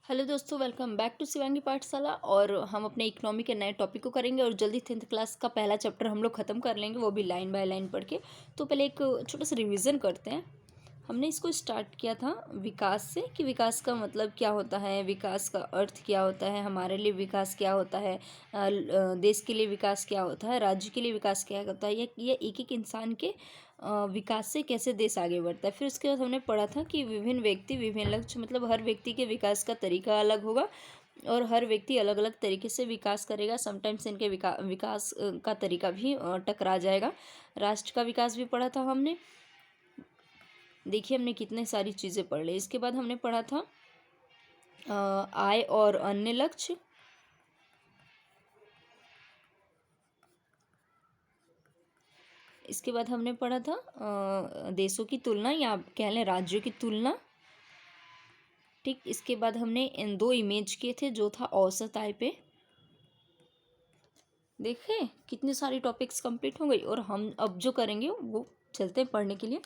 Hello दोस्तों, welcome back to Shivangi पाठशाला। और हम अपने इकोनॉमी के नए टॉपिक को करेंगे और जल्दी 10th क्लास का पहला चैप्टर हम लोग ख़त्म कर लेंगे, वो भी लाइन बाय लाइन पढ़ के। तो पहले एक छोटा सा रिवीजन करते हैं। हमने इसको स्टार्ट किया था विकास से, कि विकास का मतलब क्या होता है, विकास का अर्थ क्या होता है, हमारे लिए विकास क्या होता है, देश के लिए विकास क्या होता है, राज्य के लिए विकास क्या होता है, ये एक एक इंसान के विकास से कैसे देश आगे बढ़ता है। फिर उसके बाद हमने पढ़ा था कि विभिन्न व्यक्ति विभिन्न लक्ष्य, मतलब हर व्यक्ति के विकास का तरीका अलग होगा और हर व्यक्ति अलग अलग तरीके से विकास करेगा। समटाइम्स इनके विकास का तरीका भी टकरा जाएगा। राष्ट्र का विकास भी पढ़ा था हमने। देखिए हमने कितने सारी चीज़ें पढ़ ली। इसके बाद हमने पढ़ा था आय और अन्य लक्ष्य। इसके बाद हमने पढ़ा था देशों की तुलना, या आप कह लें राज्यों की तुलना। ठीक, इसके बाद हमने इन दो इमेज किए थे, जो था औसत आय पे। देखें कितनी सारी टॉपिक्स कंप्लीट हो गई। और हम अब जो करेंगे वो चलते हैं पढ़ने के लिए।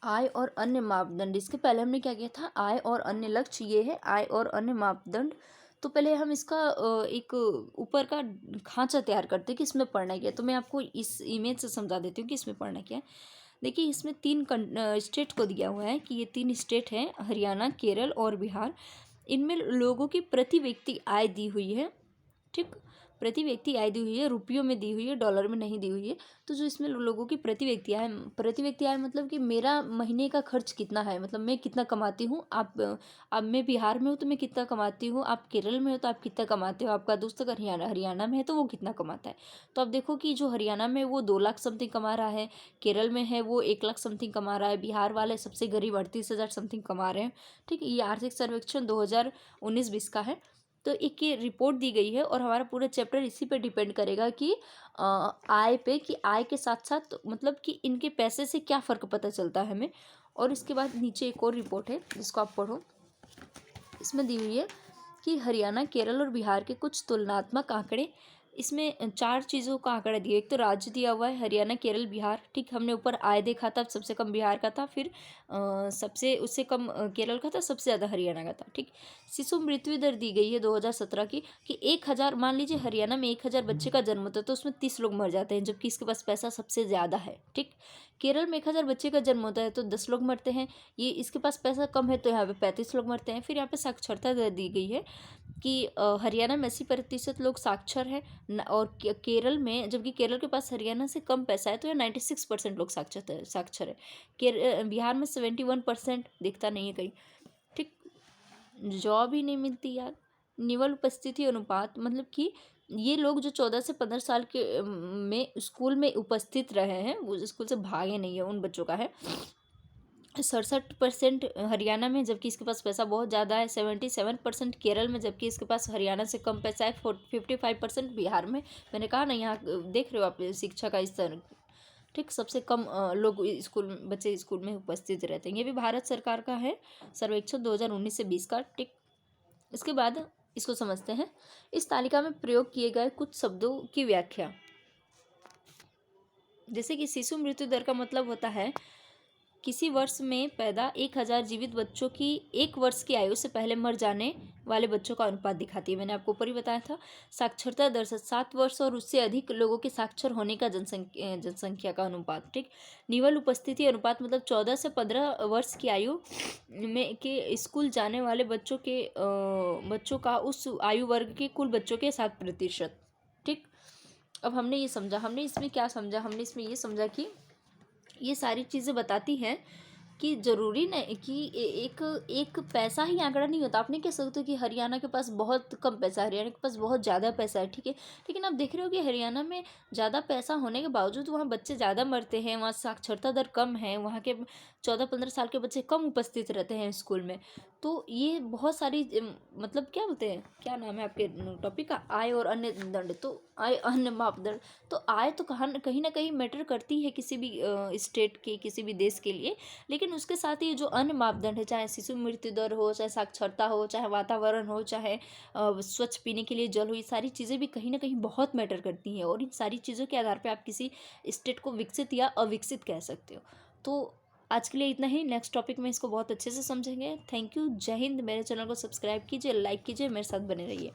आय और अन्य मापदंड। इसके पहले हमने क्या किया था, आय और अन्य लक्ष्य। ये है आय और अन्य मापदंड। तो पहले हम इसका एक ऊपर का खांचा तैयार करते हैं कि इसमें पढ़ना क्या है। तो मैं आपको इस इमेज से समझा देती हूँ कि इसमें पढ़ना क्या है। देखिए इसमें तीन स्टेट को दिया हुआ है कि ये तीन स्टेट हैं, हरियाणा, केरल और बिहार। इनमें लोगों की प्रति व्यक्ति आय दी हुई है। ठीक, प्रति व्यक्ति आय दी हुई है, रुपयों में दी हुई है, डॉलर में नहीं दी हुई है। तो जो इसमें लोगों की प्रति व्यक्ति आय मतलब कि मेरा महीने का खर्च कितना है, मतलब मैं कितना कमाती हूँ। आप अब मैं बिहार में हूँ तो मैं कितना कमाती हूँ, आप केरल में हो तो आप कितना कमाते हो, आपका दोस्त अगर हरियाणा में है तो वो कितना कमाता है। तो आप देखो कि जो हरियाणा में वो 2 लाख समथिंग कमा रहा है, केरल में है वो 1 लाख समथिंग कमा रहा है, बिहार वाले सबसे गरीब 38,000 समथिंग कमा रहे हैं। ठीक, ये आर्थिक सर्वेक्षण 2019-20 का है। तो एक ये रिपोर्ट दी गई है और हमारा पूरा चैप्टर इसी पे डिपेंड करेगा कि आय पे, कि आय के साथ साथ मतलब कि इनके पैसे से क्या फ़र्क पता चलता है हमें। और इसके बाद नीचे एक और रिपोर्ट है जिसको आप पढ़ो। इसमें दी हुई है कि हरियाणा, केरल और बिहार के कुछ तुलनात्मक आंकड़े। इसमें 4 चीज़ों का आंकड़ा दिया। एक तो राज्य दिया हुआ है, हरियाणा, केरल, बिहार। ठीक, हमने ऊपर आय देखा था, सबसे कम बिहार का था, फिर सबसे उससे कम केरल का था, सबसे ज़्यादा हरियाणा का था। ठीक, शिशु मृत्यु दर दी गई है 2017 की, कि 1,000, मान लीजिए हरियाणा में 1,000 बच्चे का जन्म होता है तो उसमें 30 लोग मर जाते हैं, जबकि इसके पास पैसा सबसे ज़्यादा है। ठीक, केरल में 1,000 बच्चे का जन्म होता है तो 10 लोग मरते हैं। ये इसके पास पैसा कम है तो यहाँ पे 35 लोग मरते हैं। फिर यहाँ पे साक्षरता दर दी गई है कि हरियाणा में 80% लोग साक्षर हैं, और केरल में, जबकि केरल के पास हरियाणा से कम पैसा है तो यहाँ 96% लोग साक्षर है। बिहार में 71% दिखता नहीं है कहीं। ठीक, जॉब ही नहीं मिलती यार। निवल उपस्थिति अनुपात, मतलब कि ये लोग जो 14 से 15 साल के में स्कूल में उपस्थित रहे हैं, वो स्कूल से भागे नहीं है, उन बच्चों का है 67% हरियाणा में, जबकि इसके पास पैसा बहुत ज़्यादा है। 77% केरल में, जबकि इसके पास हरियाणा से कम पैसा है। 55% बिहार में। मैंने कहा ना, यहाँ देख रहे हो आप शिक्षा का स्तर। ठीक, सबसे कम लोग बच्चे स्कूल में उपस्थित रहते हैं। ये भी भारत सरकार का है सर्वेक्षण 2019 से 20 का। ठीक, इसके बाद इसको समझते हैं। इस तालिका में प्रयोग किए गए कुछ शब्दों की व्याख्या। जैसे कि शिशु मृत्यु दर का मतलब होता है किसी वर्ष में पैदा 1,000 जीवित बच्चों की 1 वर्ष की आयु से पहले मर जाने वाले बच्चों का अनुपात दिखाती है। मैंने आपको ऊपर ही बताया था। साक्षरता दर से 7 वर्ष और उससे अधिक लोगों के साक्षर होने का जनसंख्या का अनुपात। ठीक, निवल उपस्थिति अनुपात मतलब 14 से 15 वर्ष की आयु में के स्कूल जाने वाले बच्चों का उस आयु वर्ग के कुल बच्चों के 7%। ठीक, अब हमने ये समझा, हमने इसमें क्या समझा, हमने इसमें ये समझा कि ये सारी चीज़ें बताती हैं कि ज़रूरी नहीं कि एक एक पैसा ही आंकड़ा नहीं होता। आपने कह सकते हो कि हरियाणा के पास बहुत कम पैसा है, हरियाणा के पास बहुत ज़्यादा पैसा है। ठीक है, लेकिन आप देख रहे हो कि हरियाणा में ज़्यादा पैसा होने के बावजूद वहाँ बच्चे ज़्यादा मरते हैं, वहाँ साक्षरता दर कम है, वहाँ के 14-15 साल के बच्चे कम उपस्थित रहते हैं स्कूल में। तो ये बहुत सारी मतलब क्या बोलते हैं, क्या नाम है आपके टॉपिक का, आय और अन्य दंड। तो आय अन्य मापदंड, तो आय तो कहीं ना कहीं मैटर करती है किसी भी स्टेट के, किसी भी देश के लिए। लेकिन उसके साथ ही जो अन्य मापदंड है, चाहे शिशु मृत्यु दर हो, चाहे साक्षरता हो, चाहे वातावरण हो, चाहे स्वच्छ पीने के लिए जल हो, ये सारी चीज़ें भी कहीं ना कहीं बहुत मैटर करती हैं। और इन सारी चीज़ों के आधार पर आप किसी स्टेट को विकसित या अविकसित कह सकते हो। तो आज के लिए इतना ही, नेक्स्ट टॉपिक में इसको बहुत अच्छे से समझेंगे। थैंक यू, जय हिंद। मेरे चैनल को सब्सक्राइब कीजिए, लाइक कीजिए, मेरे साथ बने रहिए।